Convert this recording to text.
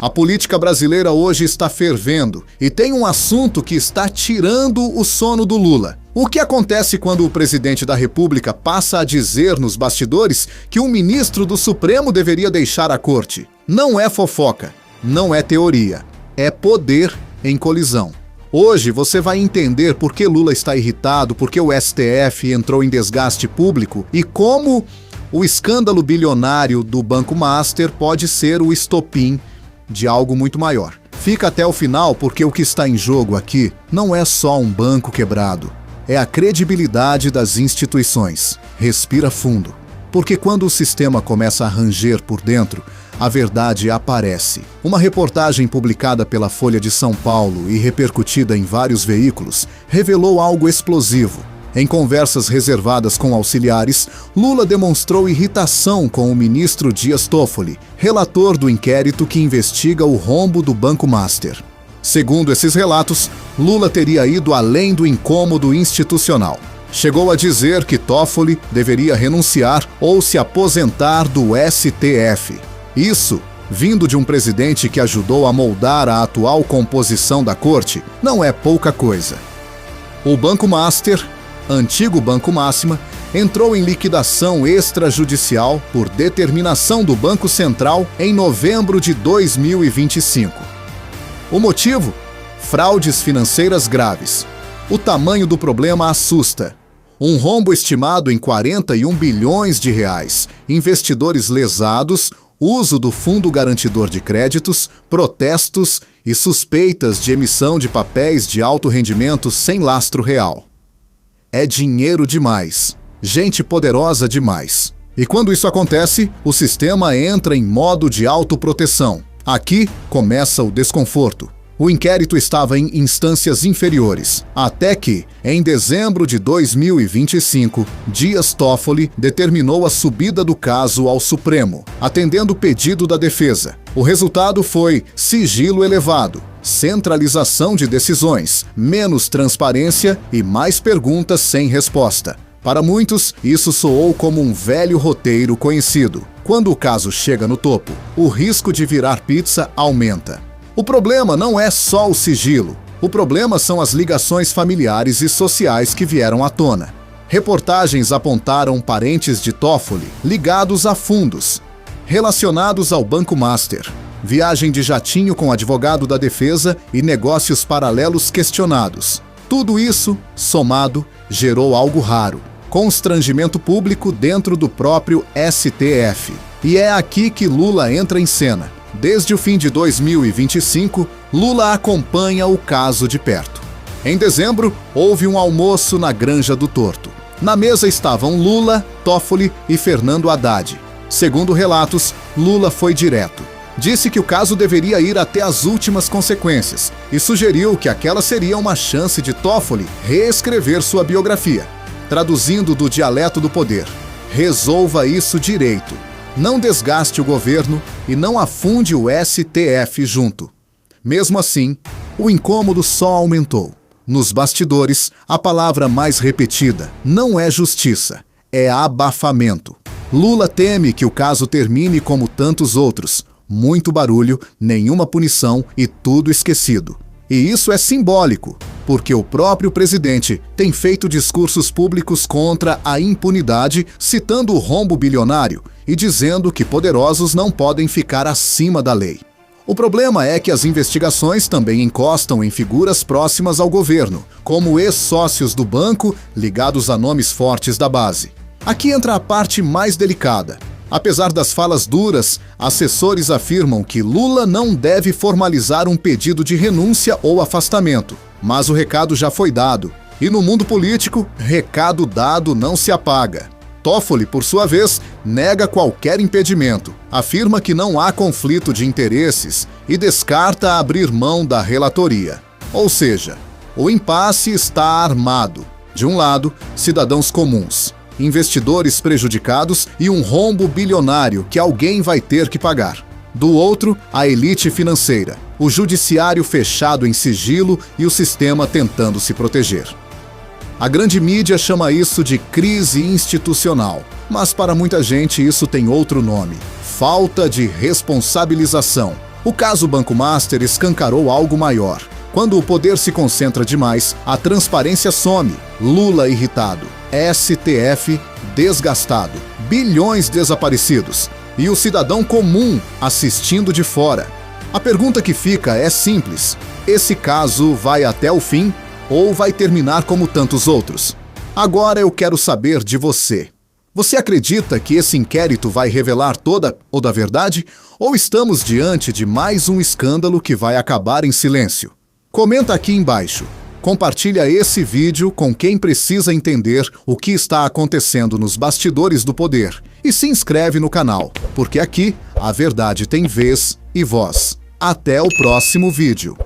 A política brasileira hoje está fervendo e tem um assunto que está tirando o sono do Lula. O que acontece quando o presidente da República passa a dizer nos bastidores que um ministro do Supremo deveria deixar a corte? Não é fofoca, não é teoria, é poder em colisão. Hoje você vai entender por que Lula está irritado, por que o STF entrou em desgaste público e como o escândalo bilionário do Banco Master pode ser o estopim de algo muito maior. Fica até o final porque o que está em jogo aqui não é só um banco quebrado, é a credibilidade das instituições. Respira fundo, porque quando o sistema começa a ranger por dentro, a verdade aparece. Uma reportagem publicada pela Folha de São Paulo e repercutida em vários veículos revelou algo explosivo. Em conversas reservadas com auxiliares, Lula demonstrou irritação com o ministro Dias Toffoli, relator do inquérito que investiga o rombo do Banco Master. Segundo esses relatos, Lula teria ido além do incômodo institucional. Chegou a dizer que Toffoli deveria renunciar ou se aposentar do STF. Isso, vindo de um presidente que ajudou a moldar a atual composição da corte, não é pouca coisa. O Banco Master, antigo Banco Máxima, entrou em liquidação extrajudicial por determinação do Banco Central em novembro de 2025. O motivo? Fraudes financeiras graves. O tamanho do problema assusta. Um rombo estimado em 41 bilhões de reais, investidores lesados, uso do Fundo Garantidor de Créditos, protestos e suspeitas de emissão de papéis de alto rendimento sem lastro real. É dinheiro demais, gente poderosa demais. E quando isso acontece, o sistema entra em modo de autoproteção. Aqui começa o desconforto. O inquérito estava em instâncias inferiores, até que, em dezembro de 2025, Dias Toffoli determinou a subida do caso ao Supremo, atendendo o pedido da defesa. O resultado foi sigilo elevado, centralização de decisões, menos transparência e mais perguntas sem resposta. Para muitos, isso soou como um velho roteiro conhecido. Quando o caso chega no topo, o risco de virar pizza aumenta. O problema não é só o sigilo. O problema são as ligações familiares e sociais que vieram à tona. Reportagens apontaram parentes de Toffoli ligados a fundos, relacionados ao Banco Master, viagem de jatinho com advogado da defesa e negócios paralelos questionados. Tudo isso, somado, gerou algo raro: constrangimento público dentro do próprio STF. E é aqui que Lula entra em cena. Desde o fim de 2025, Lula acompanha o caso de perto. Em dezembro, houve um almoço na Granja do Torto. Na mesa estavam Lula, Toffoli e Fernando Haddad. Segundo relatos, Lula foi direto. Disse que o caso deveria ir até as últimas consequências e sugeriu que aquela seria uma chance de Toffoli reescrever sua biografia. Traduzindo do dialeto do poder: resolva isso direito. Não desgaste o governo e não afunde o STF junto. Mesmo assim, o incômodo só aumentou. Nos bastidores, a palavra mais repetida não é justiça, é abafamento. Lula teme que o caso termine como tantos outros: muito barulho, nenhuma punição e tudo esquecido. E isso é simbólico, porque o próprio presidente tem feito discursos públicos contra a impunidade, citando o rombo bilionário e dizendo que poderosos não podem ficar acima da lei. O problema é que as investigações também encostam em figuras próximas ao governo, como ex-sócios do banco ligados a nomes fortes da base. Aqui entra a parte mais delicada. Apesar das falas duras, assessores afirmam que Lula não deve formalizar um pedido de renúncia ou afastamento. Mas o recado já foi dado. E no mundo político, recado dado não se apaga. Toffoli, por sua vez, nega qualquer impedimento, afirma que não há conflito de interesses e descarta abrir mão da relatoria. Ou seja, o impasse está armado. De um lado, cidadãos comuns, investidores prejudicados e um rombo bilionário que alguém vai ter que pagar. Do outro, a elite financeira, o judiciário fechado em sigilo e o sistema tentando se proteger. A grande mídia chama isso de crise institucional, mas para muita gente isso tem outro nome: falta de responsabilização. O caso Banco Master escancarou algo maior. Quando o poder se concentra demais, a transparência some. Lula irritado, STF desgastado, bilhões desaparecidos e o cidadão comum assistindo de fora. A pergunta que fica é simples: esse caso vai até o fim ou vai terminar como tantos outros? Agora eu quero saber de você. Você acredita que esse inquérito vai revelar toda a verdade? Ou estamos diante de mais um escândalo que vai acabar em silêncio? Comenta aqui embaixo. Compartilha esse vídeo com quem precisa entender o que está acontecendo nos bastidores do poder. E se inscreve no canal, porque aqui a verdade tem vez e voz. Até o próximo vídeo.